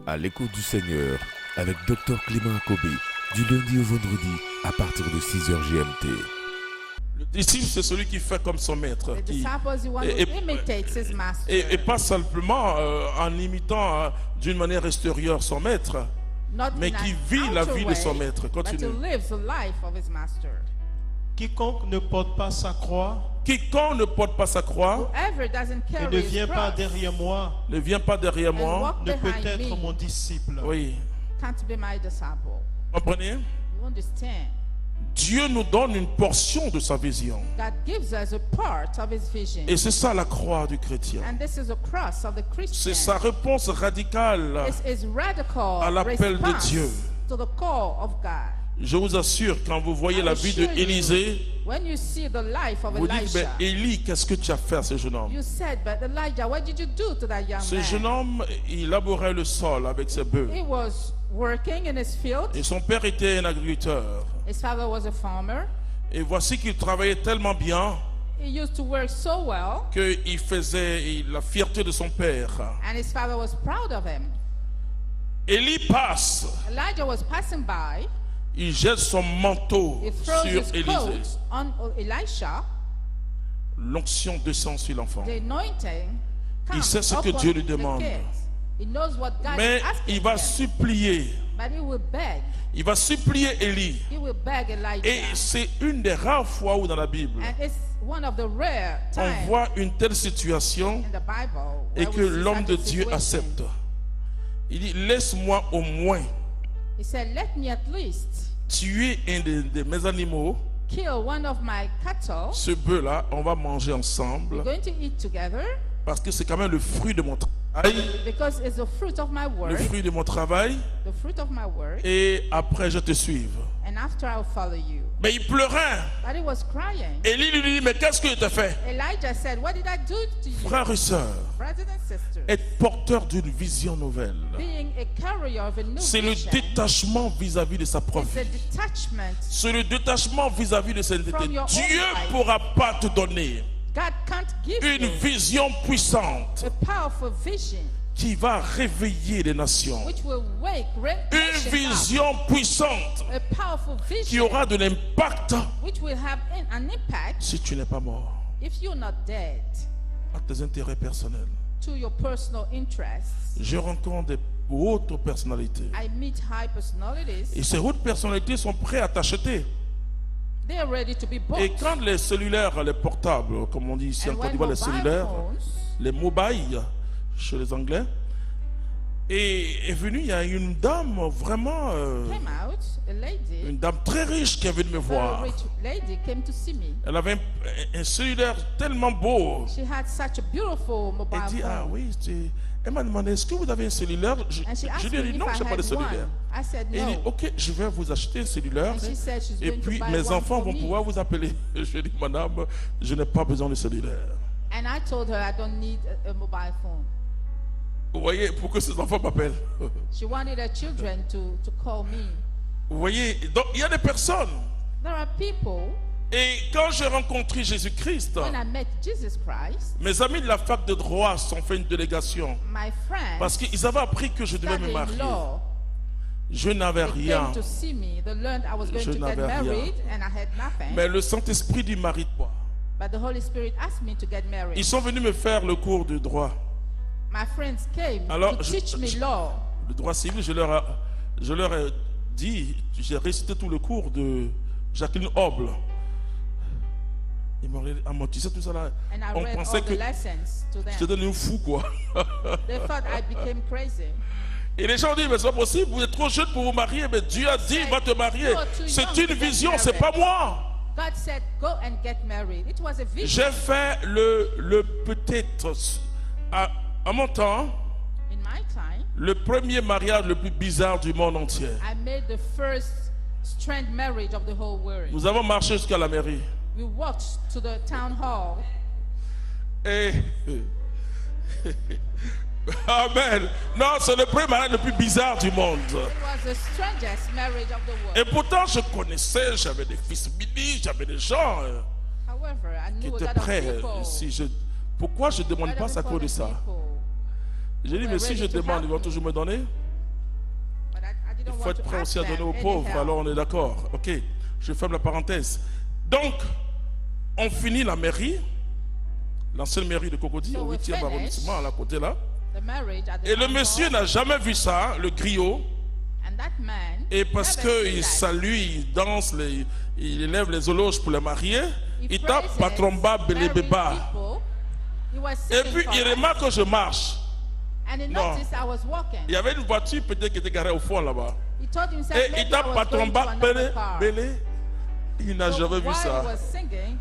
À l'écoute du Seigneur, avec Dr Clément Akobé, du lundi au vendredi, à partir de 6h GMT. Le disciple, c'est celui qui fait comme son maître. Et pas simplement en imitant d'une manière extérieure son maître, mais qui vit la vie de son maître. Continue. Quiconque ne porte pas sa croix, Quiconque ne porte pas sa croix et ne vient pas derrière moi, ne vient pas derrière moi. ne peut être mon disciple. Oui. Can't be my disciple. Comprenez? You understand? Dieu nous donne une portion de sa vision. God gives us a part of his vision. Et c'est ça la croix du chrétien. And this is a cross of the Christian. C'est sa réponse radicale This is radical à l'appel de response Dieu. to the call of God. Je vous assure, quand vous voyez la vie d'Élisée, When you see the life of vous dites, mais Elisha, Élie, qu'est-ce que tu as fait à ce jeune homme? you said, but Elijah, what did you do to that young Ce jeune man? homme, il labourait le sol avec ses bœufs. He was working in his field. Et son père était un agriculteur. His father was a farmer. Et voici qu'il travaillait tellement bien He used to work so well, qu'il faisait la fierté de son père. and his father was proud of him. Élie passe, Elijah was passing by. il jette son manteau He throws sur his Élisée. coat on Elisha. L'onction descend sur l'enfant. The anointing comes sait ce que upon Dieu lui the demande. kids. He knows what God Mais is asking il va him. supplier. But he will beg. Il va supplier Élie. He will beg Elijah. Et c'est une des rares fois où dans la Bible, And it's one of the rare on times voit une telle situation in the Bible et where que we see l'homme such de a Dieu situation. accepte. Il dit, laisse-moi au moins He said, let me at least tuer un de mes animaux. kill one of my cattle. Ce bœuf-là, on va manger ensemble We're going to eat together parce que c'est quand même le fruit de mon travail. because it's the fruit of my Le work. fruit de mon travail. The fruit of my work. Et après, je te suive. And after I'll follow you. Mais il pleurait. But he was crying. Élie lui dit, mais qu'est-ce que je t'ai fait? Elijah said, what did I do to you? Frères et sœurs, Brothers and sisters, être porteur d'une vision nouvelle, being a carrier of a new c'est le vision détachement vis-à-vis de sa is propre a vie. detachment. C'est le détachement vis-à-vis de sa identité. From your own Dieu life. ne pourra pas te donner God can't give une you vision puissante a powerful vision qui va réveiller les nations. which will wake Une nations vision puissante up. A powerful qui vision aura de l'impact which will have an impact si tu n'es pas mort if you're not dead à tes intérêts personnels. to your personal interests. Je rencontre des hautes personnalités. I meet high personalities. Et ces hautes personnalités sont prêtes à t'acheter. They are ready to be bought. Et quand les cellulaires, les portables, comme on dit ici en And Côte when d'Ivoire, les mobile cellulaires, phones les mobiles chez les Anglais, et est venue, il y a une dame vraiment, came out, a lady, une dame très riche qui est venue me a voir. rich lady came to see me. Elle avait un cellulaire tellement beau. She had such a beautiful mobile Elle dit, ah phone. oui, elle m'a demandé, est-ce que vous avez un cellulaire? Je And she je asked lui ai me dit, if non, I je n'ai pas de had cellulaire. one. I said Et il dit, no. ok, je vais vous acheter un cellulaire. And she said she's Et going to puis buy mes one enfants for vont me. pouvoir vous appeler. Je lui ai dit, madame, je n'ai pas besoin de cellulaire. And I told her I don't need a mobile phone. Vous voyez, pour que ces enfants m'appellent. She wanted her children to call me. Vous voyez, donc il y a des personnes. There are people, Et quand j'ai rencontré Jésus-Christ, when I met Jesus Christ, mes amis de la fac de droit sont fait une délégation. my friends, Parce qu'ils avaient appris que je devais me studying marier. law, Je n'avais they rien. came to see me. They learned I was going Je to get n'avais rien. married and I had nothing. Mais le Saint-Esprit dit marie-toi. But the Holy Spirit asked me to get married. Ils sont venus me faire le cours de droit. My friends came Alors, to teach me law. Le droit civil, je leur ai dit, j'ai récité tout le cours de Jacqueline Hoble. Ils m'ont amortissé tout ça là. And I On read pensait all que the lessons to je te them. donnais un fou, quoi. They thought I became crazy. Et les gens disent, mais c'est pas possible, vous êtes trop jeune pour vous marier, mais Dieu a dit, il va te marier. C'est une vision, c'est pas moi. God said, go and get married. It was a vision. J'ai fait le peut-être, à mon temps, In my time, le premier mariage le plus bizarre du monde entier. I made the first strange marriage of the whole world. Nous avons marché jusqu'à la mairie. We walked to the town hall. Et... Amen. Non, c'est le premier mariage le plus bizarre du monde. It was the strangest marriage of the Et world. pourtant, je connaissais, j'avais des fils ministres, j'avais des gens However, I qui knew a étaient lot of prêts. people. Pourquoi je ne demande a lot pas of ça à cause de ça? people J'ai dit, were mais si ready je to demande, help ils vont me. toujours me donner. don't Il faut want être to prêt ask aussi à them donner aux any pauvres, help. alors on est d'accord. Ok, je ferme la parenthèse. Donc, on finit la mairie, l'ancienne mairie de Cocody, So au we 8e finish. arrondissement, à la côté là. The marriage at the Et le town monsieur hall, n'a jamais vu ça, le griot. and that man, Et parce never seen qu'il that. salue, il danse, il élève les éloges pour les marier, He il tape praises Patromba married Belebeba. people. He was Et singing puis for il us, remarque que je marche. and he Non. noticed I was walking. Il y avait une voiture peut-être qui était garée au fond là-bas. He told himself Et maybe il I tape was going to Patromba another car. Belé. Il n'a So jamais vu while ça. he was singing,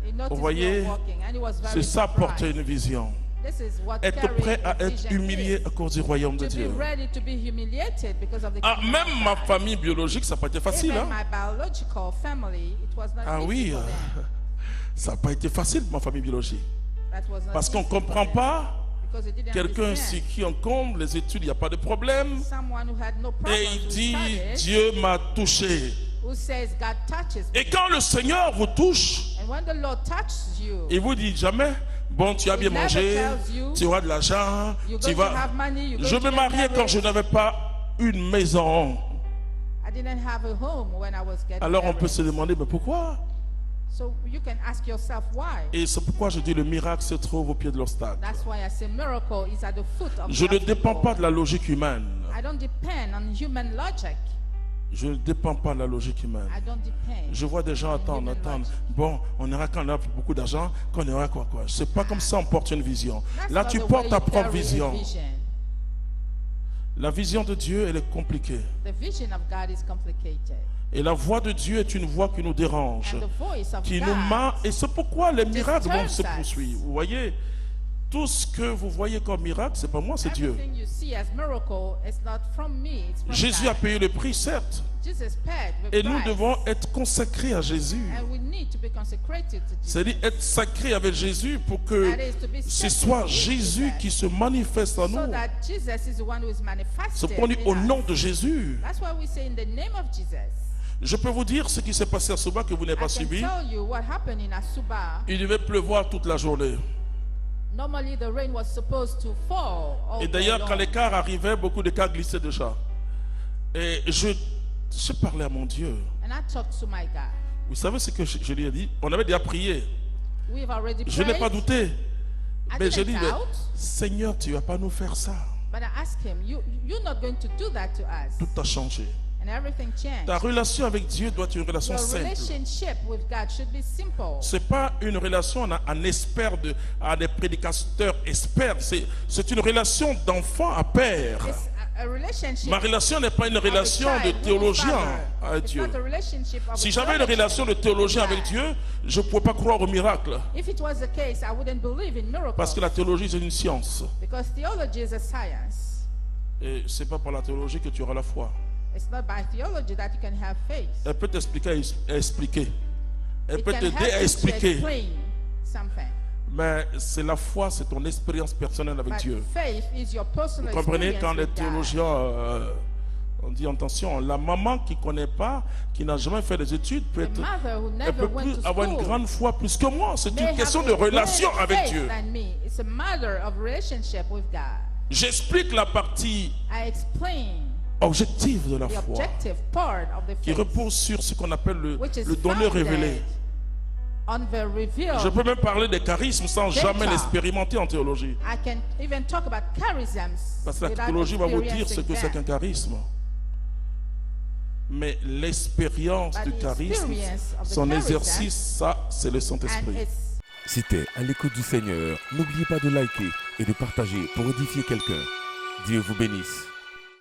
he noticed Vous me voyez, walking, and he was very c'est ça surprised. porter une vision. This is what Être carrying prêt à a être vision humilié is. à cause du royaume de To be Dieu. ready to be humiliated because of the Ah, kingdom même of ma God. famille biologique, ça n'a pas été facile. Even Hein? my biological family, it was not Ah easy oui, for them. ça n'a pas été facile pour ma famille biologique. That was not Parce qu'on ne easy for comprend them pas because they didn't quelqu'un understand. sur qui on compte les études, il n'y a pas de problème. Someone who had no Et problems il with dit, studies, Dieu m'a touché. who says God touches me. Et quand le Seigneur vous touche, And when the Lord touches you, il vous dit jamais, bon, tu as bien never mangé, tells you, tu auras de l'argent, you're tu going to vas... have money, you're Je going to me get mariais quand married. je n'avais pas une maison. I didn't have a home when I was getting Alors on peut married. se demander, mais pourquoi? So you can ask yourself why. Et c'est pourquoi je dis le miracle se trouve au pied de l'obstacle. That's why I say miracle is at the foot of Je ne the dépends obstacle. pas de la logique humaine. I don't depend on human logic. Je ne dépends pas de la logique humaine. I don't depend. Je vois des gens on attendre. human logic. Bon, on ira quand on aura beaucoup d'argent, quand on aura quoi. C'est pas comme ça on porte une vision. That's Là, not tu the portes way ta you propre carry a vision. vision. La vision de Dieu, elle est compliquée. The vision of God is complicated. Et la voix de Dieu est une voix qui nous dérange, And the voice of qui God nous ment. Et c'est pourquoi les miracles vont se disturbs us. poursuivre. Vous voyez, tout ce que vous voyez comme miracle, c'est pas moi, c'est Dieu. Everything you see as miracle is not from me, it's from Jésus God. a payé le prix, certes. Jesus paid the Et nous price. devons être consacrés à Jésus. And we need to be consecrated to Jesus. C'est-à-dire être sacré avec Jésus pour que That is to be ce set soit with Jésus Jesus. qui se manifeste en So nous. that Jesus is the one who is C'est manifested pourquoi on dit in au us. nom de Jésus. That's why we say in the name of Jesus. Je peux vous dire ce qui s'est passé à Soba que vous n'avez I pas can suivi. tell you what happened in Asuba. Il devait pleuvoir toute la journée. Normally the rain was supposed to fall all Et day d'ailleurs, long. quand les cars arrivaient, beaucoup de cars glissaient déjà. Et je parlais à mon Dieu. And I talked to my God. Vous savez ce que je lui ai dit? On avait déjà prié. We've already Je n'ai prayed, pas douté. I Mais j'ai dit, didn't mais, doubt. Seigneur, tu ne vas pas nous faire ça. But I asked him, you're not going to do that to us. Tout a changé. And everything changed. Ta relation avec Dieu doit être une relation Your simple. relationship with God should be simple. Ce n'est pas une relation en expert, à des prédicateurs experts. C'est une relation d'enfant à père. It's a relationship Ma relation n'est pas une of a relation de child with his théologien father. avec It's Dieu. not a relationship of Si a j'avais une theologian relation de théologien with avec God. Dieu, je ne pouvais pas croire au miracle. If it was the case, I wouldn't believe in miracles. Parce que la théologie, c'est une science. Because theology is a science. Et ce n'est pas par la théologie que tu auras la foi. It's not by theology that you can have faith. Elle peut t'expliquer à expliquer. Elle It peut can t'aider help à you to expliquer. explain something. Mais c'est la foi, c'est ton expérience personnelle avec But Dieu. faith is your personal Vous comprenez, experience quand les with God. théologiens, on dit attention, la maman qui ne connaît pas, qui n'a jamais fait des études, peut The être, mother who elle never peut went plus to avoir une school grande foi plus que moi. C'est may une have question a de relation greater avec faith Dieu. than me. It's a matter of relationship with God. J'explique la partie I explain objective de la the foi, objective part of the qui faith, repose sur ce qu'on appelle which is le donné révélé. on the revealed. Je peux même parler des charismes sans Data. jamais l'expérimenter en théologie. I can even talk about charisms Parce que la without théologie va vous dire ce experiencing que c'est qu'un them. charisme. Mais l'expérience But du the charisme, experience of the son charism, exercice, ça, c'est le And Saint-Esprit. it's C'était à l'écoute du Seigneur. N'oubliez pas de liker et de partager pour édifier quelqu'un. Dieu vous bénisse.